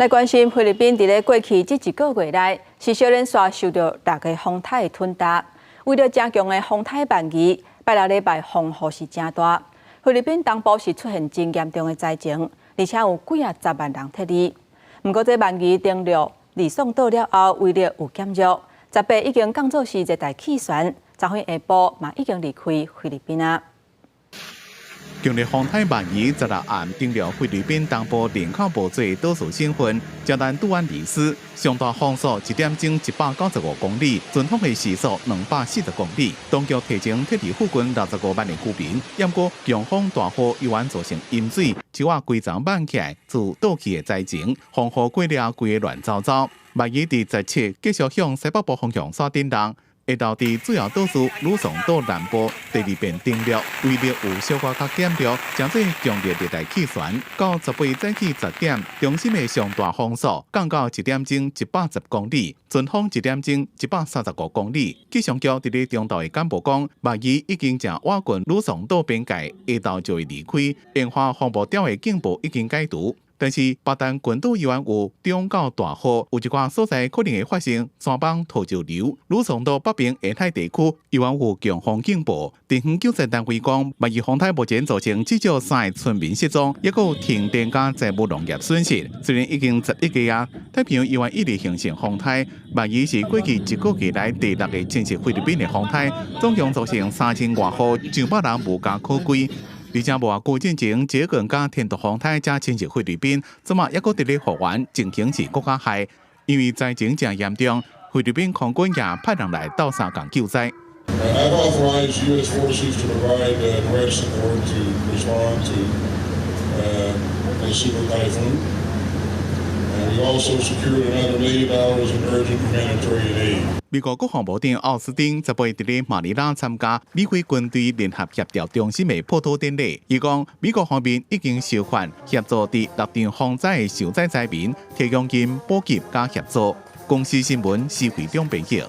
来关心菲律宾伫咧过去这一个月内，是小连续受到6个风台的吞踏。为了加强的风台防御，拜六礼拜风雨是真大。菲律宾东部是出现真严重的灾情，而且有几10万人撤离。不过，这防御登陆离送岛了后，威力有减弱。18已经降做是热带气旋，昨昏下晡嘛已经离开菲律宾啊。 强烈风台万宜16暗登陆菲律宾东部人口无多岛屿省份，交谈杜安里斯，上大风速1点钟195公里，阵风的时速240公里。当局提前撤离附近65万的居民，不过强风大雨依然造成淹水，树啊规丛挽起来，自倒去的灾情。风雨过了，规个乱糟糟。万宜伫17继续向西北部方向刷震动。 下昼伫主要岛屿吕宋岛南部第2遍登陆，威力有小可较减弱，正做强烈热带气旋。到18早起10点，中心的上大风速降到1点钟110公里，阵风1点钟135公里。气象局伫咧中岛的简报讲，万宜已经正挖近吕宋岛边界，下昼就会离开。烟花风暴调的警报已经解除。 但是，巴丹群岛依然有中到大雨，有一寡所在可能会发生山崩、土石流。吕宋岛北边沿海地区依然有强风警报。地方救灾单位讲，万宜风台目前造成至少3个村民失踪，也有停电加财务农业损失。虽然已经11个月，太平洋依然一直形成风台。万宜是过去一个月来第6个侵袭菲律宾的风台，总共造成3000外户200人无家可归。 而且无久进前，这个加天毒风台加侵袭菲律宾，怎么也搁伫咧复原，情形是更加害。因为灾情正严重，菲律宾空军也派人来到沙港救灾。I've authorized U.S. forces to provide direct support to respond to the super typhoon. We also secured another $1 million in urgent humanitarian aid. 美国国防部长奥斯汀18日伫马尼拉参加美国军队联合协调中心的破土典礼。伊讲，美国方面已经授权协助伫6场风灾的受灾灾民提供金补给加协助。公司新闻，施会长编辑。